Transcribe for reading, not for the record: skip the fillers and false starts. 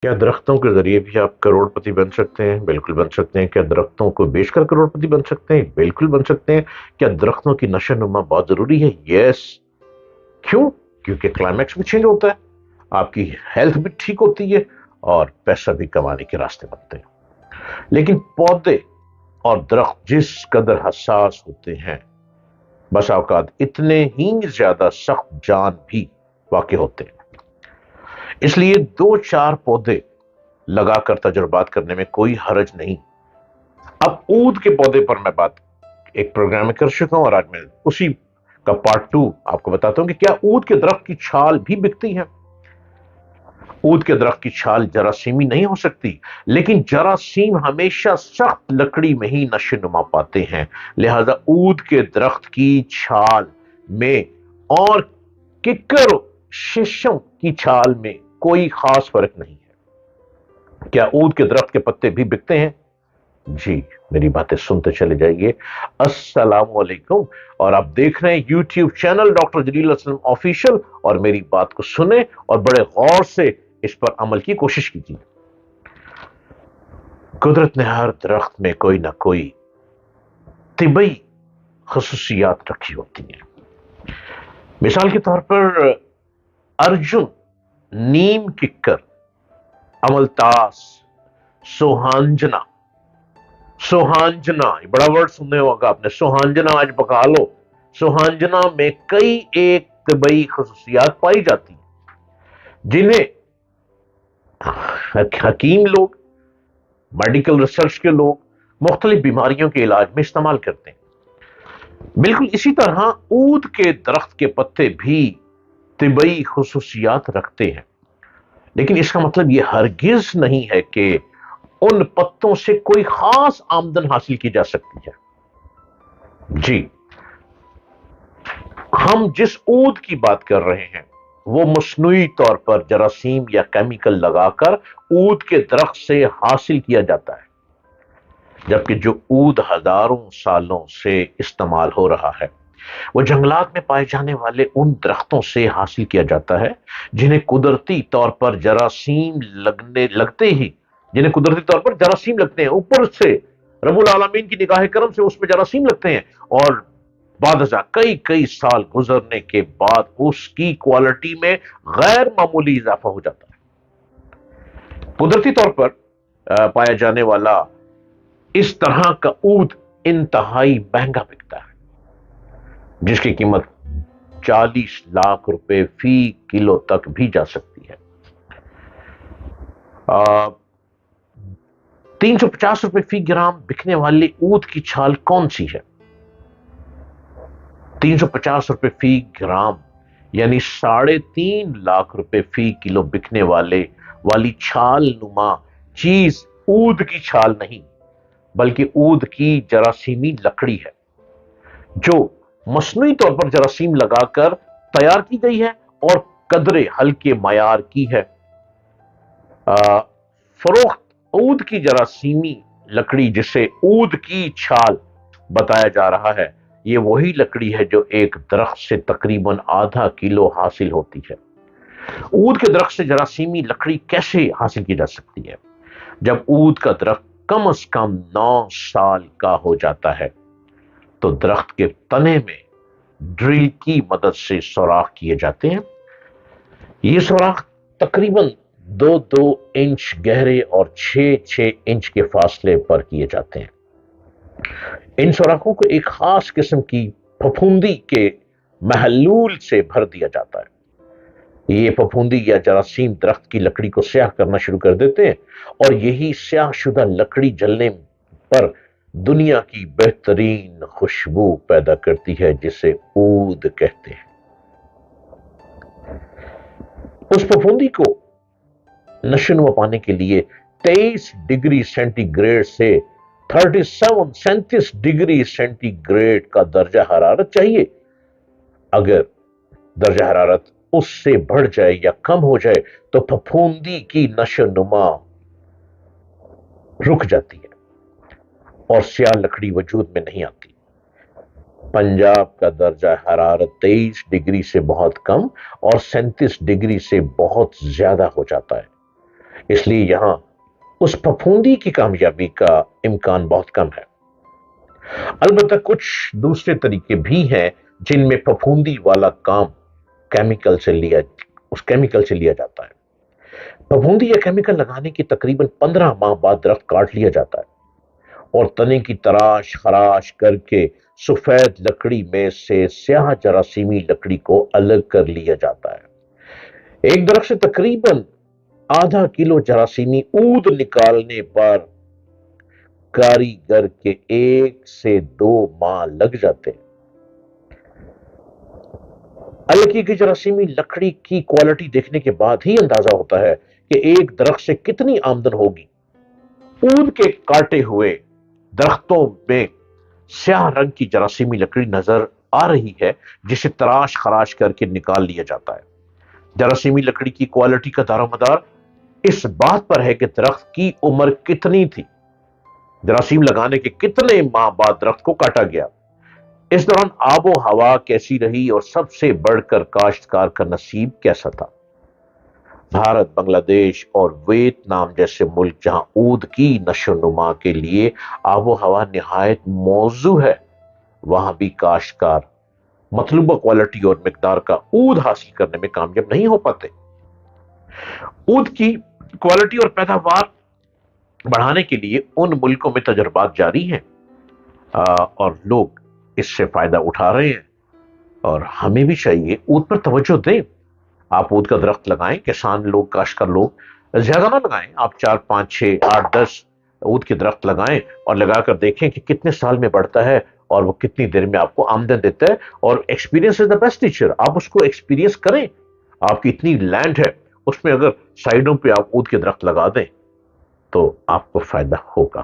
क्या दरख्तों के जरिए भी आप करोड़पति बन सकते हैं? बिल्कुल बन सकते हैं। क्या दरख्तों को बेचकर करोड़पति बन सकते हैं? बिल्कुल बन सकते हैं। क्या दरख्तों की नशो नुमा बहुत जरूरी है? यस। क्यों? क्योंकि क्लाइमेक्स भी चेंज होता है, आपकी हेल्थ भी ठीक होती है और पैसा भी कमाने के रास्ते बनते हैं। लेकिन पौधे और दरख्त जिस कदर हसास होते हैं, बस औकात इतने ही ज्यादा सख्त जान भी वाकई होते हैं। इसलिए दो चार पौधे लगाकर तजुर्बात करने में कोई हर्ज नहीं। अब ऊद के पौधे पर मैं बात एक प्रोग्राम में कर चुका हूं और आज मैं उसी का पार्ट 2 आपको बताता हूं कि क्या ऊद के दरख्त की छाल भी बिकती है। ऊद के दरख्त की छाल जरासीमी नहीं हो सकती, लेकिन जरासीम हमेशा सख्त लकड़ी में ही नशो नुमा पाते हैं। लिहाजा ऊद के दरख्त की छाल में और किक्कर शीशम की छाल में कोई खास फर्क नहीं है। क्या ऊद के दरख्त के पत्ते भी बिकते हैं? जी, मेरी बातें सुनते चले जाइए। अस्सलाम वालेकुम। और आप देख रहे हैं यूट्यूब चैनल डॉक्टर जलील असलम ऑफिशियल, और मेरी बात को सुने और बड़े गौर से इस पर अमल की कोशिश कीजिए। कुदरत ने हर दरख्त में कोई ना कोई तिबई खसूसियात रखी होती हैं। मिसाल के तौर पर अर्जुन, नीम किक्कर, अमलतास, सोहांजना। सोहांजना, ये बड़ा वर्ड सुनने होगा आपने, सोहांजना आज पका लो। सोहांजना में कई एक तिबई खसूसियात पाई जाती हैं जिन्हें हकीम लोग, मेडिकल रिसर्च के लोग मुख्तलिफ बीमारियों के इलाज में इस्तेमाल करते हैं। बिल्कुल इसी तरह ऊद के दरख्त के पत्ते भी तिबई खसूसियात रखते हैं, लेकिन इसका मतलब यह हरगिज नहीं है कि उन पत्तों से कोई खास आमदन हासिल की जा सकती है। जी, हम जिस ऊद की बात कर रहे हैं वो मसनूई तौर पर जरासीम या केमिकल लगाकर ऊद के दरख्त से हासिल किया जाता है, जबकि जो ऊद हजारों सालों से इस्तेमाल हो रहा है वो जंगलात में पाए जाने वाले उन दरख्तों से हासिल किया जाता है जिन्हें कुदरती तौर पर जरासीम लगने लगते ही जिन्हें कुदरती तौर पर जरासीम लगते हैं। ऊपर से रब्बुल आलमीन की निगाह करम से उसमें जरासीम लगते हैं, और बाद कई कई साल गुजरने के बाद उसकी क्वालिटी में गैर मामूली इजाफा हो जाता है। कुदरती तौर पर पाया जाने वाला इस तरह का ऊद इंतहाई महंगा बिकता है, जिसकी कीमत 40 लाख रुपए फी किलो तक भी जा सकती है। 350 रुपए फी ग्राम बिकने वाली ऊद की छाल कौन सी है? 350 रुपए फी ग्राम यानी 3.5 लाख रुपए फी किलो बिकने वाली छाल नुमा चीज ऊद की छाल नहीं, बल्कि ऊद की जरासीमी लकड़ी है, जो मसनूई तौर पर जरासीम लगाकर तैयार की गई है और कदरे हल्के मायार की है। फरोख्त ऊद की जरासीमी लकड़ी, जिसे ऊद की छाल बताया जा रहा है, ये वही लकड़ी है जो एक दरख्त से तकरीबन आधा किलो हासिल होती है। ऊद के दरख्त से जरासीमी लकड़ी कैसे हासिल की जा सकती है? जब ऊद का दरख्त कम से कम 9 साल का हो जाता है तो दरख्त के तने में ड्रिल की मदद से सुराख किए जाते हैं। ये सुराख तकरीबन 2-2 इंच गहरे और 6-6 इंच के फासले पर किए जाते हैं। इन सुराखों को एक खास किस्म की फफूंदी के महलूल से भर दिया जाता है। ये फफूंदी या जरासीम दरख्त की लकड़ी को स्याह करना शुरू कर देते हैं, और यही स्याहशुदा लकड़ी जलने पर दुनिया की बेहतरीन खुशबू पैदा करती है, जिसे ऊद कहते हैं। उस फफूंदी को नशो पाने के लिए 23 डिग्री सेंटीग्रेड से 37 डिग्री सेंटीग्रेड का दर्जा हरारत चाहिए। अगर दर्जा हरारत उससे बढ़ जाए या कम हो जाए तो फफूंदी की नशो नुमा रुक जाती है और स्याह लकड़ी वजूद में नहीं आती। पंजाब का दर्जा हरारत 23 डिग्री से बहुत कम और 37 डिग्री से बहुत ज्यादा हो जाता है। اس لیے یہاں اس پھپھوندی کی کامیابی کا امکان بہت کم ہے۔ البتہ کچھ دوسرے طریقے بھی ہیں جن میں پھپھوندی والا کام اس کیمیکل سے لیا جاتا ہے۔ پھپھوندی یا کیمیکل لگانے کی تقریباً 15 ماہ بعد درخت کاٹ لیا جاتا ہے اور تنے کی تراش خراش کر کے سفید لکڑی میں سے سیاہ جراثیمی لکڑی کو الگ کر لیا جاتا ہے۔ ایک درخت سے تقریباً آدھا کلو جراثیمی اود نکالنے پر کاریگر کے 1 سے 2 ماہ لگ جاتے ہیں۔ الگ کی گئی جراثیمی لکڑی کی کوالٹی دیکھنے کے بعد ہی اندازہ ہوتا ہے کہ ایک درخت سے کتنی آمدن ہوگی۔ اود کے کاٹے ہوئے درختوں میں سیاہ رنگ کی جراثیمی لکڑی نظر آ رہی ہے جسے تراش خراش کر کے نکال لیا جاتا ہے۔ جراثیمی لکڑی کی کوالٹی کا دار و مدار اس بات پر ہے کہ درخت کی عمر کتنی تھی، جراثیم لگانے کے کتنے ماہ بعد درخت کو کاٹا گیا، اس دوران آب و ہوا کیسی رہی اور سب سے بڑھ کر کاشتکار کا نصیب کیسا تھا۔ بھارت، بنگلہ دیش اور ویتنام جیسے ملک جہاں اود کی نشو و نما کے لیے آب و ہوا نہایت موزوں ہے، وہاں بھی کاشتکار مطلوبہ کوالٹی اور مقدار کا اود حاصل کرنے میں کامیاب نہیں ہو پاتے۔ اود کی کوالٹی اور پیداوار بڑھانے کے لیے ان ملکوں میں تجربات جاری ہیں اور لوگ اس سے فائدہ اٹھا رہے ہیں، اور ہمیں بھی چاہیے اود پر توجہ دیں۔ آپ اود کا درخت لگائیں، کسان لوگ، کاشتکار لوگ زیادہ نہ لگائیں، آپ 4 5 6 8 10 اود کے درخت لگائیں اور لگا کر دیکھیں کہ کتنے سال میں بڑھتا ہے اور وہ کتنی دیر میں آپ کو آمدن دیتا ہے۔ اور experience is the best teacher, آپ اس کو ایکسپیرینس کریں۔ آپ کی اتنی لینڈ ہے، اس میں اگر سائڈوں پہ آپ اود کے درخت لگا دیں تو آپ کو فائدہ ہوگا۔